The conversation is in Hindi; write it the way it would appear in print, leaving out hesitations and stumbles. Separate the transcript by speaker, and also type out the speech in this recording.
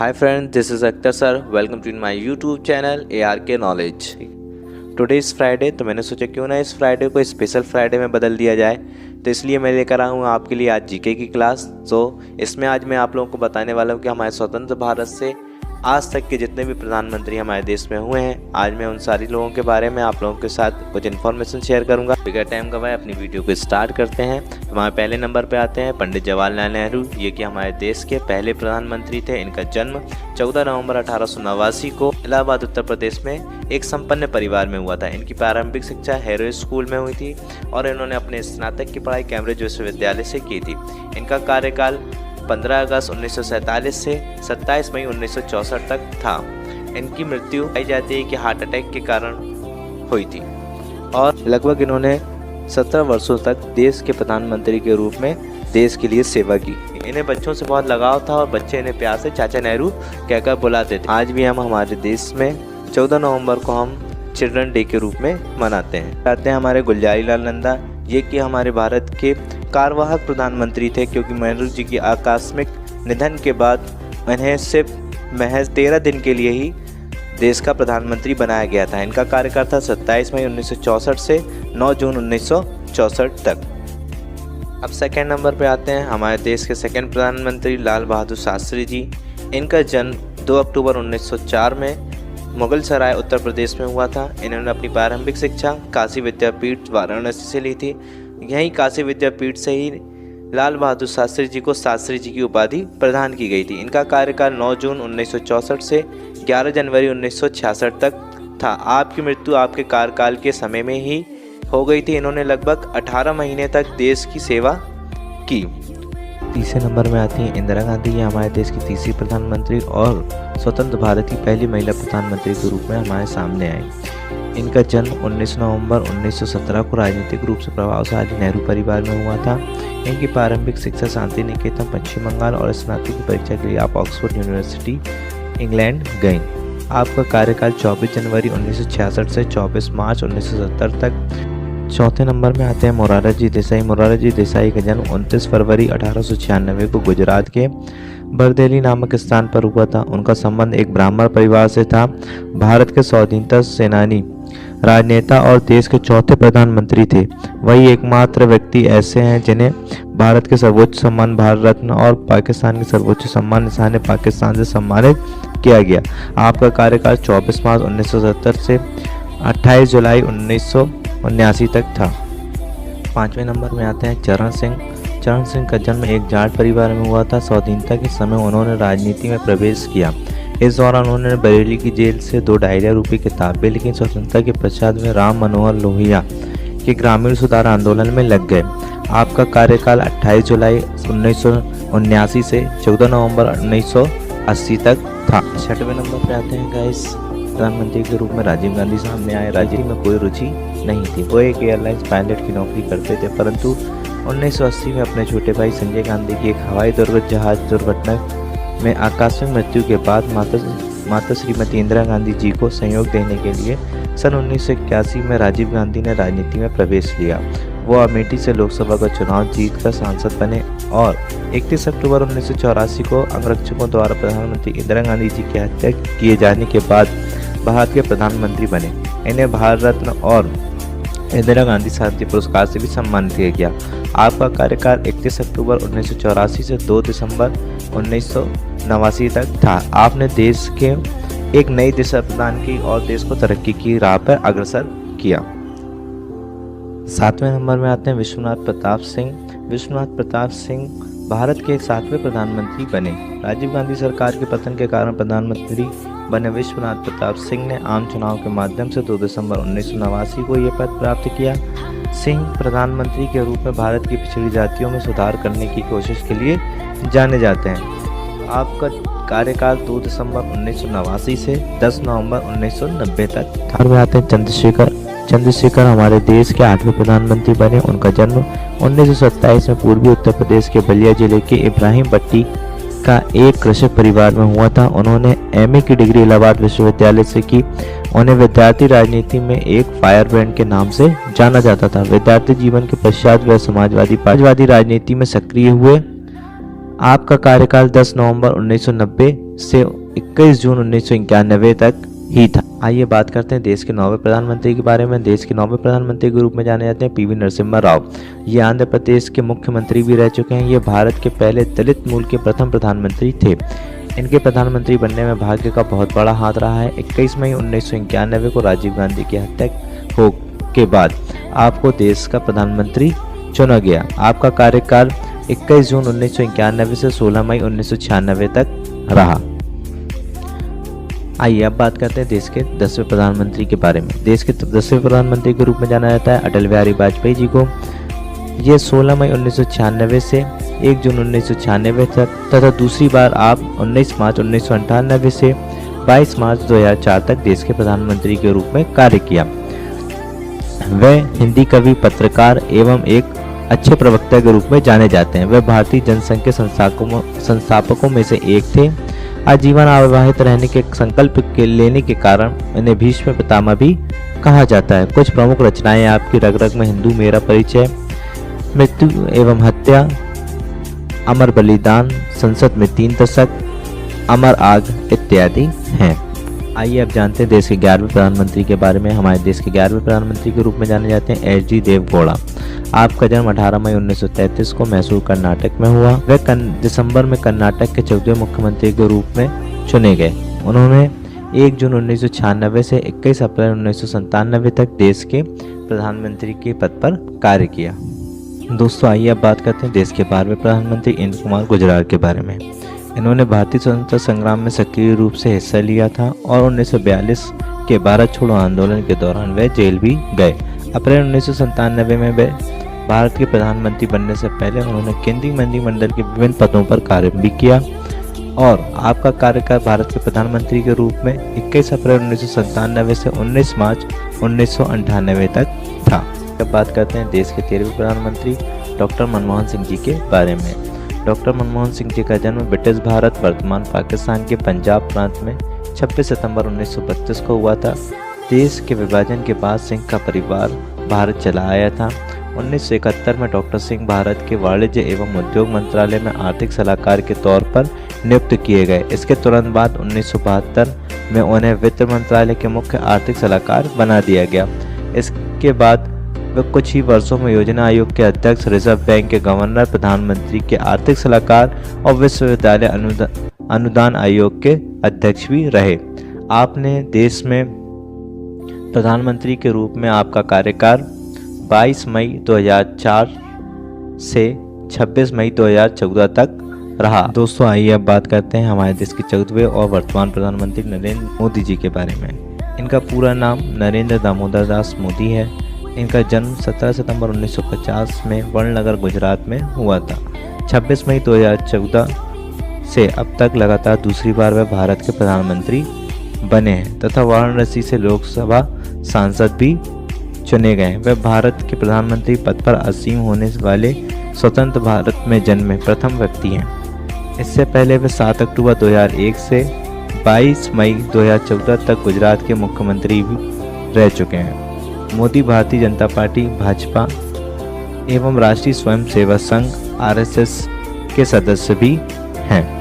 Speaker 1: Hi friends, this is Akhtar sir. Welcome to my YouTube channel ARK Knowledge. Today is Friday, तो मैंने सोचा क्यों ना इस फ्राइडे को स्पेशल फ्राइडे में बदल दिया जाए। तो इसलिए मैं लेकर आया हूँ आपके लिए आज जीके की क्लास। तो इसमें आज मैं आप लोगों को बताने वाला हूँ कि हमारे स्वतंत्र भारत से आज तक के जितने भी प्रधानमंत्री हमारे देश में हुए हैं, आज मैं उन सारी लोगों के बारे में आप लोगों के साथ कुछ इन्फॉर्मेशन शेयर करूंगा। बिगर टाइम गवाए अपनी वीडियो को स्टार्ट करते हैं। तो हमारे पहले नंबर पे आते हैं पंडित जवाहरलाल नेहरू। ये कि हमारे देश के पहले प्रधानमंत्री थे। इनका जन्म 14 नवंबर 1889 को इलाहाबाद उत्तर प्रदेश में एक संपन्न परिवार में हुआ था। इनकी प्रारंभिक शिक्षा हैरो स्कूल में हुई थी और इन्होंने अपने स्नातक की पढ़ाई कैम्ब्रिज विश्वविद्यालय से की थी। इनका कार्यकाल 15 अगस्त 1947 से 27 मई 1964 तक था। इनकी मृत्यु पाई जाती है कि हार्ट अटैक के कारण हुई थी और लगभग इन्होंने 17 वर्षों तक देश के प्रधानमंत्री के रूप में देश के लिए सेवा की। इन्हें बच्चों से बहुत लगाव था और बच्चे इन्हें प्यार से चाचा नेहरू कहकर बुलाते थे। आज भी हम हमारे देश में 14 नवंबर को हम चिल्ड्रन डे के रूप में मनाते हैं। आते हैं हमारे गुलजारी लाल नंदा। ये कि हमारे भारत के कार्यवाहक प्रधानमंत्री थे, क्योंकि नेहरू जी की आकस्मिक निधन के बाद इन्हें सिर्फ महज 13 दिन के लिए ही देश का प्रधानमंत्री बनाया गया था। इनका कार्यकाल था 27 मई 1964 से 9 जून 1964 तक। अब सेकंड नंबर पे आते हैं हमारे देश के सेकंड प्रधानमंत्री लाल बहादुर शास्त्री जी। इनका जन्म 2 अक्टूबर 1904 में मुगल सराय उत्तर प्रदेश में हुआ था। इन्होंने अपनी प्रारंभिक शिक्षा काशी विद्यापीठ वाराणसी से ली थी। यहीं काशी विद्यापीठ से ही लाल बहादुर शास्त्री जी को शास्त्री जी की उपाधि प्रदान की गई थी। इनका कार्यकाल 9 जून 1964 से 11 जनवरी 1966 तक था। आपकी मृत्यु आपके कार्यकाल के समय में ही हो गई थी। इन्होंने लगभग 18 महीने तक देश की सेवा की। तीसरे नंबर में आती हैं इंदिरा गांधी। ये हमारे देश की तीसरी प्रधानमंत्री और स्वतंत्र भारत की पहली महिला प्रधानमंत्री के रूप में हमारे सामने आई। इनका जन्म 19 नवंबर 1917 को राजनीतिक रूप से प्रभावशाली नेहरू परिवार में हुआ था। इनकी प्रारंभिक शिक्षा शांति निकेतन पश्चिम बंगाल और स्नातक की परीक्षा के लिए आप ऑक्सफोर्ड यूनिवर्सिटी इंग्लैंड गईं। आपका कार्यकाल 24 जनवरी 1966 से 24 मार्च 1970 तक। चौथे नंबर में आते हैं मोरारजी देसाई। मोरारजी देसाई का जन्म 29 फरवरी 1896 को गुजरात के बरदेली नामक स्थान पर हुआ था। उनका संबंध एक ब्राह्मण परिवार से था। भारत के स्वाधीनता सेनानी, राजनेता और देश के चौथे प्रधानमंत्री थे। वही एकमात्र व्यक्ति ऐसे हैं जिन्हें भारत के सर्वोच्च सम्मान भारत रत्न और पाकिस्तान के सर्वोच्च सम्मान निशान पाकिस्तान से सम्मानित किया गया। आपका कार्यकाल 24 मार्च 1970 से 28 जुलाई 1979 तक था। पांचवें नंबर में आते हैं चरण सिंह। चरण सिंह का जन्म एक जाट परिवार में हुआ था। स्वाधीनता के समय उन्होंने राजनीति में प्रवेश किया। इस दौरान उन्होंने बरेली की जेल से 2 डायरिया रूपी किताबें लिखी। स्वतंत्रता के पश्चात में राम मनोहर लोहिया के ग्रामीण सुधार आंदोलन में लग गए। आपका कार्यकाल 28 जुलाई 1979 से 14 नवंबर 1980 तक था। छठवें नंबर पर आते हैं गाइस, प्रधानमंत्री के रूप में राजीव गांधी सामने आए। राजीव में कोई रुचि नहीं थी। वो एक एयरलाइंस पायलट की नौकरी करते थे, परंतु 1980 में अपने छोटे भाई संजय गांधी की एक हवाई जहाज दुर्घटना में आकस्मिक मृत्यु के बाद माता श्रीमती इंदिरा गांधी जी को सहयोग देने के लिए सन 1981 में राजीव गांधी ने राजनीति में प्रवेश लिया। वो अमेठी से लोकसभा का चुनाव जीतकर सांसद बने और 31 अक्टूबर 1984 को अंगरक्षकों द्वारा प्रधानमंत्री इंदिरा गांधी जी की हत्या किए जाने के बाद भारत के प्रधानमंत्री बने। इन्हें भारत रत्न और इंदिरा गांधी शांति पुरस्कार से भी सम्मानित किया गया। आपका कार्यकाल 31 अक्टूबर 1984 से 2 दिसंबर 1989 तक था। आपने देश के एक नई दिशा प्रदान की और देश को तरक्की की राह पर अग्रसर किया। 7वें नंबर में आते हैं विश्वनाथ प्रताप सिंह। विश्वनाथ प्रताप सिंह भारत के 7वें प्रधानमंत्री बने। राजीव गांधी सरकार के पतन के कारण प्रधानमंत्री बने विश्वनाथ प्रताप सिंह ने आम चुनाव के माध्यम से 2 दिसंबर 1989 को यह पद प्राप्त किया। सिंह प्रधानमंत्री के रूप में भारत की पिछड़ी जातियों में सुधार करने की कोशिश के लिए जाने जाते हैं। आपका कार्यकाल 2 दिसंबर 1989 से 10 नवंबर 1990 तक था। में आते हैं चंद्रशेखर। चंद्रशेखर हमारे देश के 8वें प्रधानमंत्री बने। उनका जन्म 1927 में पूर्वी उत्तर प्रदेश के बलिया जिले के इब्राहिम पट्टी का एक कृषक परिवार में हुआ था। उन्होंने एमए की डिग्री इलाहाबाद विश्वविद्यालय से की। उन्हें विद्यार्थी राजनीति में एक फायर ब्रांड के नाम से जाना जाता था। विद्यार्थी जीवन के पश्चात वह समाजवादी राजनीति में सक्रिय हुए। आपका कार्यकाल 10 नवंबर 1990 से 21 जून 1991 तक ही था। आइए बात करते हैं देश के 9वें प्रधानमंत्री के बारे में। देश के 9वें प्रधानमंत्री के रूप में जाने जाते हैं पीवी नरसिम्हा राव। ये आंध्र प्रदेश के मुख्यमंत्री भी रह चुके हैं। ये भारत के पहले दलित मूल के प्रथम प्रधानमंत्री थे। इनके प्रधानमंत्री बनने में भाग्य का बहुत बड़ा हाथ रहा है। 21 मई 1991 को राजीव गांधी की हत्या हो के बाद आपको देश का प्रधानमंत्री चुना गया। आपका कार्यकाल 21 जून 1991 से 16 मई 1996 तक रहा। आइए अब बात करते हैं देश के 10वें प्रधानमंत्री के बारे में। देश के 10वें प्रधानमंत्री के रूप में जाना जाता है अटल बिहारी वाजपेयी जी को। ये 16 मई 1996 से 1 जून 1996 तक तथा दूसरी बार आप 19 मार्च 1998 से 22 मार्च 2004 तक देश के प्रधानमंत्री के रूप में कार्य किया। वह हिंदी कवि, पत्रकार एवं एक अच्छे प्रवक्ता के रूप में जाने जाते हैं। वह भारतीय जनसंघ के संस्थापकों में से एक थे। आजीवन अविवाहित रहने के संकल्प के लेने के कारण इन्हें भीष्म पितामह भी कहा जाता है। कुछ प्रमुख रचनाएं आपकी रग रग में हिंदू, मेरा परिचय, मृत्यु एवं हत्या, अमर बलिदान, संसद में 3 दशक, अमर आग इत्यादि हैं। आइए अब जानते हैं देश के 11वें प्रधानमंत्री के बारे में। हमारे देश के 11वें प्रधानमंत्री के रूप में जाने जाते हैं एच डी देवगौड़ा। आपका जन्म 18 मई 1933 को मैसूर कर्नाटक में हुआ। वह दिसंबर में कर्नाटक के 14वें मुख्यमंत्री के रूप में चुने गए। उन्होंने 1 जून 1996 से 21 अप्रैल 1997 तक देश के प्रधानमंत्री के पद पर कार्य किया। दोस्तों आइए अब बात करते हैं देश के 12वें प्रधानमंत्री इंद्र कुमार गुजराल के बारे में। इन्होंने भारतीय स्वतंत्रता संग्राम में सक्रिय रूप से हिस्सा लिया था और 1942 के भारत छोड़ो आंदोलन के दौरान वह जेल भी गए। अप्रैल 1997 में वे भारत के प्रधानमंत्री बनने से पहले उन्होंने केंद्रीय मंत्रिमंडल के विभिन्न पदों पर कार्य भी किया और आपका कार्यकाल भारत के प्रधानमंत्री के रूप में 21 अप्रैल 1997 से 19 मार्च 1998 तक था। अब बात करते हैं देश के 13वें प्रधानमंत्री डॉक्टर मनमोहन सिंह जी के बारे में। डॉक्टर मनमोहन सिंह जी का जन्म ब्रिटिश भारत वर्तमान पाकिस्तान के पंजाब प्रांत में 26 सितंबर 1932 को हुआ था। देश के विभाजन के बाद सिंह का परिवार भारत चला आया था। 1971 में डॉक्टर सिंह भारत के वाणिज्य एवं उद्योग मंत्रालय में आर्थिक सलाहकार के तौर पर नियुक्त किए गए। इसके तुरंत बाद 1972 में उन्हें वित्त मंत्रालय के मुख्य आर्थिक सलाहकार बना दिया गया। इसके बाद वे कुछ ही वर्षों में योजना आयोग के अध्यक्ष, रिजर्व बैंक के गवर्नर, प्रधानमंत्री के आर्थिक सलाहकार और विश्वविद्यालय अनुदान आयोग के अध्यक्ष भी रहे। आपने देश में प्रधानमंत्री के रूप में आपका कार्यकाल 22 मई 2004 से 26 मई 2014 तक रहा। दोस्तों आइए अब बात करते हैं हमारे देश के 14वें और वर्तमान प्रधानमंत्री नरेंद्र मोदी जी के बारे में। इनका पूरा नाम नरेंद्र दामोदर दास मोदी है। इनका जन्म 17 सितंबर 1950 में वडनगर गुजरात में हुआ था। 26 मई 2014 से अब तक लगातार दूसरी बार वह भारत के प्रधानमंत्री बने हैं तथा वाराणसी से लोकसभा सांसद भी चुने गए। वह भारत के प्रधानमंत्री पद पर असीम होने वाले स्वतंत्र भारत में जन्मे प्रथम व्यक्ति हैं। इससे पहले वे 7 अक्टूबर 2001 से 22 मई 2014 तक गुजरात के मुख्यमंत्री भी रह चुके हैं। मोदी भारतीय जनता पार्टी, भाजपा एवं राष्ट्रीय स्वयंसेवक संघ (RSS) के सदस्य भी हैं।